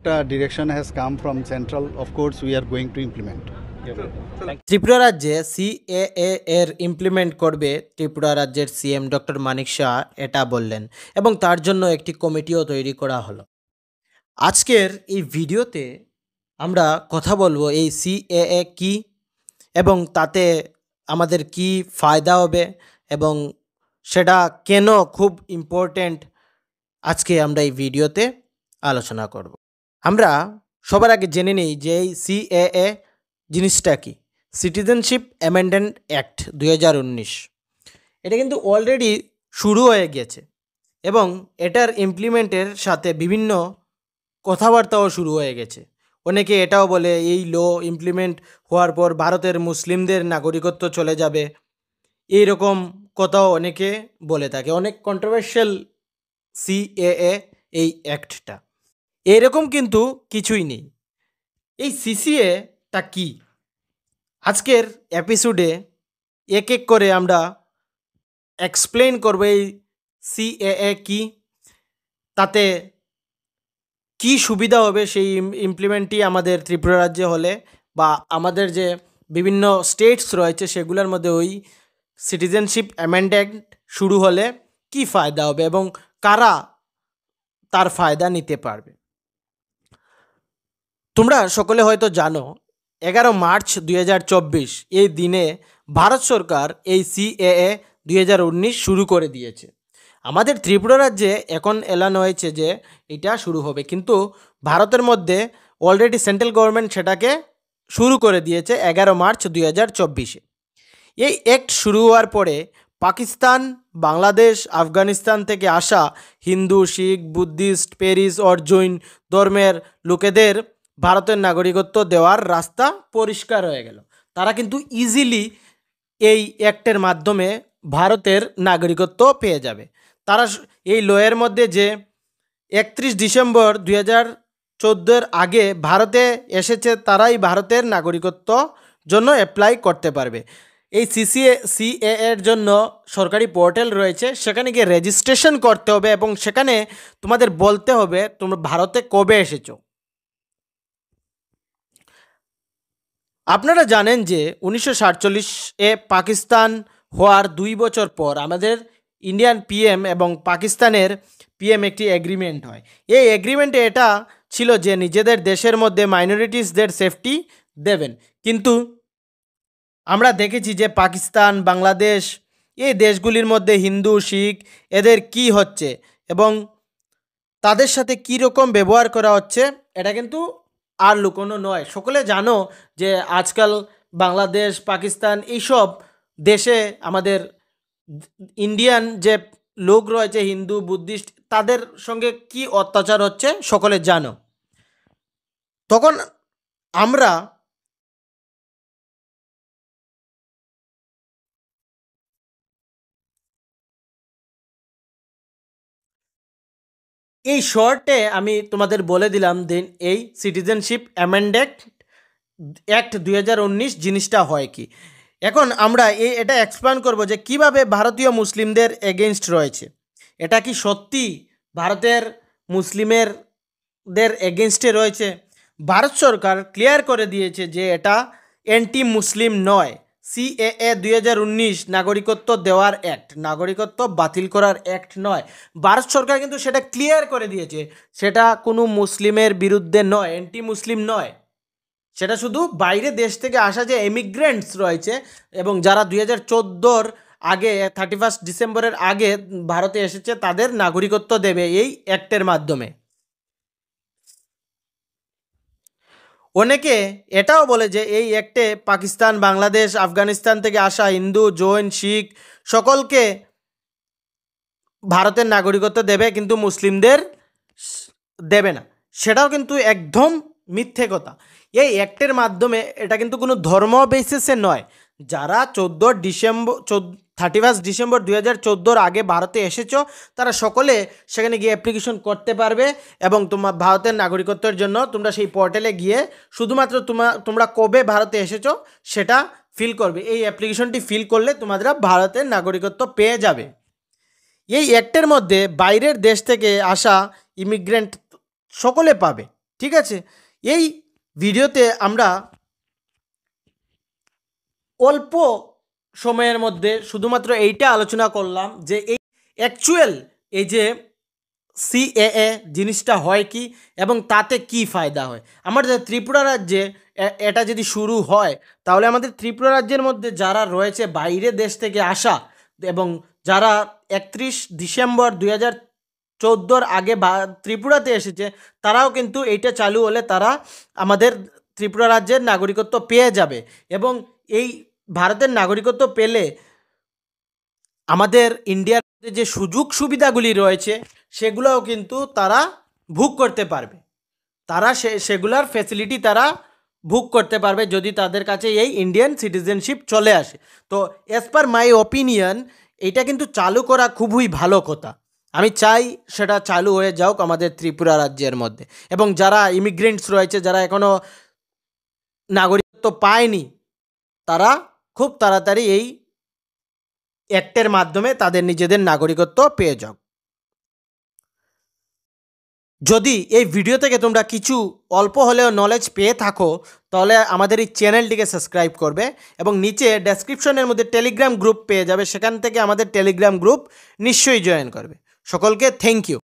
direction has come from central. Of course, we are going to implement. Tripura রাজ্যে CAA এর implement করবে ত্রিপুরা রাজ্যের CM doctor মানিক শাহ এটা বললেন এবং তার জন্য একটি কমিটিও তৈরি করা হলো। আজকের এই ভিডিওতে আমরা কথা বলবো এই সিএএ কি এবং তাতে আমাদের কি ফায়দা হবে এবং সেটা কেন খুব ইম্পর্ট্যান্ট, আজকে আমরা এই ভিডিওতে আলোচনা করব। আমরা সবার আগে জেনে নিই যে এই সিএএ জিনিসটা কি। সিটিজেনশিপ অ্যামেন্ডমেন্ট অ্যাক্ট 2019 এটা কিন্তু অলরেডি শুরু হয়ে গেছে এবং এটার ইমপ্লিমেন্টের সাথে বিভিন্ন কথাবার্তাও শুরু হয়ে গেছে। অনেকে এটাও বলে এই ল ইমপ্লিমেন্ট হওয়ার পর ভারতের মুসলিমদের নাগরিকত্ব চলে যাবে, এই রকম কথাও অনেকে বলে থাকে। অনেক কন্ট্রোভার্সিয়াল সিএএ এই অ্যাক্টটা, এরকম কিন্তু কিছুই নেই। এই সিসিএটা কি, আজকের এপিসোডে এক এক করে আমরা এক্সপ্লেন করব এই সিএএ কি, তাতে কি সুবিধা হবে সেই ইমপ্লিমেন্টটি আমাদের ত্রিপুরা রাজ্যে হলে বা আমাদের যে বিভিন্ন স্টেটস রয়েছে সেগুলোর মধ্যে ওই সিটিজেনশিপ অ্যামেন্ডমেন্ট শুরু হলে কি ফায়দা হবে এবং কারা তার ফায়দা নিতে পারবে। তোমরা সকলে হয়তো জানো 11 মার্চ 2024 এই দিনে ভারত সরকার এই সিএএ 2019 শুরু করে দিয়েছে। আমাদের ত্রিপুরা রাজ্যে এখন এলান হয়েছে যে এটা শুরু হবে, কিন্তু ভারতের মধ্যে অলরেডি সেন্ট্রাল গভর্নমেন্ট সেটাকে শুরু করে দিয়েছে 11 মার্চ 2024। এই অ্যাক্ট শুরু হওয়ার পরে পাকিস্তান, বাংলাদেশ, আফগানিস্তান থেকে আসা হিন্দু, শিখ, বুদ্ধিস্ট, প্যারিস ও জৈন ধর্মের লোকেদের ভারতের নাগরিকত্ব দেওয়ার রাস্তা পরিষ্কার হয়ে গেল। তারা কিন্তু ইজিলি এই অ্যাক্টের মাধ্যমে ভারতের নাগরিকত্ব পেয়ে যাবে। তারা এই লয়ের মধ্যে যে 31 ডিসেম্বর 2014 আগে ভারতে এসেছে তারাই ভারতের নাগরিকত্ব জন্য অ্যাপ্লাই করতে পারবে। এই সিএএ এর জন্য সরকারি পোর্টাল রয়েছে, সেখানে গিয়ে রেজিস্ট্রেশন করতে হবে এবং সেখানে তোমাদের বলতে হবে তোমরা ভারতে কবে এসেছো। আপনারা জানেন যে 1947-এ পাকিস্তান হওয়ার 2 বছর পর আমাদের ইন্ডিয়ান পিএম এবং পাকিস্তানের পিএম একটি এগ্রিমেন্ট হয়। এই এগ্রিমেন্টে এটা ছিল যে নিজেদের দেশের মধ্যে মাইনরিটিসদের সেফটি দেবেন, কিন্তু আমরা দেখেছি যে পাকিস্তান, বাংলাদেশ এই দেশগুলির মধ্যে হিন্দু, শিখ এদের কি হচ্ছে এবং তাদের সাথে কী রকম ব্যবহার করা হচ্ছে এটা কিন্তু আর লুকোনো নয়। সকলে জানো যে আজকাল বাংলাদেশ, পাকিস্তান এইসব দেশে আমাদের ইন্ডিয়ান যে লোক রয়েছে হিন্দু, বুদ্ধিস্ট তাদের সঙ্গে কি অত্যাচার হচ্ছে সকলে জানো। তখন আমরা এই শর্টে আমি তোমাদের বলে দিলাম দেন এই সিটিজেনশিপ অ্যামেন্ডমেন্ট অ্যাক্ট 2019 জিনিসটা হয় কি। এখন আমরা এটা এক্সপ্লেন করব যে কিভাবে ভারতীয় মুসলিমদের এগেনস্ট রয়েছে। এটা কি সত্যি ভারতের মুসলিমদের এগেনস্টে রয়েছে? ভারত সরকার ক্লিয়ার করে দিয়েছে যে এটা অ্যান্টি মুসলিম নয়। সিএএ 2019 নাগরিকত্ব দেওয়ার অ্যাক্ট, নাগরিকত্ব বাতিল করার অ্যাক্ট নয়। ভারত সরকার কিন্তু সেটা ক্লিয়ার করে দিয়েছে, সেটা কোনো মুসলিমের বিরুদ্ধে নয়, অ্যান্টি মুসলিম নয়। সেটা শুধু বাইরে দেশ থেকে আসা যে এমিগ্রেন্টস রয়েছে এবং যারা 2014 আগে 31 ডিসেম্বরের আগে ভারতে এসেছে তাদের নাগরিকত্ব দেবে এই অ্যাক্টের মাধ্যমে। অনেকে এটাও বলে যে এই অ্যাক্টে পাকিস্তান, বাংলাদেশ, আফগানিস্তান থেকে আসা হিন্দু, জৈন, শিখ সকলকে ভারতের নাগরিকত্ব দেবে কিন্তু মুসলিমদের দেবে না। সেটাও কিন্তু একদম মিথ্যে কথা। এই অ্যাক্টের মাধ্যমে এটা কিন্তু কোনো ধর্ম বেসিসে নয়। যারা 31 ডিসেম্বর 2014 আগে ভারতে এসেছো তারা সকলে সেখানে গিয়ে অ্যাপ্লিকেশন করতে পারবে এবং তোমার ভারতের নাগরিকত্বের জন্য তোমরা সেই পোর্টালে গিয়ে শুধুমাত্র তোমরা কবে ভারতে এসেছো সেটা ফিল করবে। এই অ্যাপ্লিকেশনটি ফিল করলে তোমরা ভারতের নাগরিকত্ব পেয়ে যাবে। এই অ্যাক্টের মধ্যে বাইরের দেশ থেকে আসা ইমিগ্রেন্ট সকলে পাবে, ঠিক আছে, এই ভিডিওতে আমরা অল্প সময়ের মধ্যে শুধুমাত্র এইটা আলোচনা করলাম যে এই অ্যাকচুয়াল এই যে সিএএ জিনিসটা হয় কি এবং তাতে কি ফায়দা হয়। আমাদের ত্রিপুরা রাজ্যে এটা যদি শুরু হয় তাহলে আমাদের ত্রিপুরা রাজ্যের মধ্যে যারা রয়েছে বাইরের দেশ থেকে আসা এবং যারা 31 ডিসেম্বর 2014 আগে ত্রিপুরাতে এসেছে, তারাও কিন্তু এইটা চালু হলে তারা আমাদের ত্রিপুরা রাজ্যের নাগরিকত্ব পেয়ে যাবে এবং এই ভারতের নাগরিকত্ব পেলে আমাদের ইন্ডিয়ার যে সুযোগ সুবিধাগুলি রয়েছে সেগুলোও কিন্তু তারা ভোগ করতে পারবে। তারা সেগুলার ফ্যাসিলিটি তারা ভোগ করতে পারবে যদি তাদের কাছে এই ইন্ডিয়ান সিটিজেনশিপ চলে আসে। তো অ্যাজ পার মাই ওপিনিয়ন এটা কিন্তু চালু করা খুবই ভালো কথা। আমি চাই সেটা চালু হয়ে যাওক আমাদের ত্রিপুরা রাজ্যের মধ্যে, এবং যারা ইমিগ্রেন্টস রয়েছে, যারা এখনও নাগরিকত্ব পায়নি, তারা খুব তাড়াতাড়ি এই অ্যাক্টের মাধ্যমে তাদের নিজেদের নাগরিকত্ব পেয়ে যাও। যদি এই ভিডিও থেকে তোমরা কিছু অল্প হলেও নলেজ পেয়ে থাকো তাহলে আমাদের এই চ্যানেলটিকে সাবস্ক্রাইব করবে এবং নিচে ডেসক্রিপশনের মধ্যে টেলিগ্রাম গ্রুপ পেয়ে যাবে, সেখান থেকে আমাদের টেলিগ্রাম গ্রুপ নিশ্চয়ই জয়েন করবে। সকলকে থ্যাংক ইউ।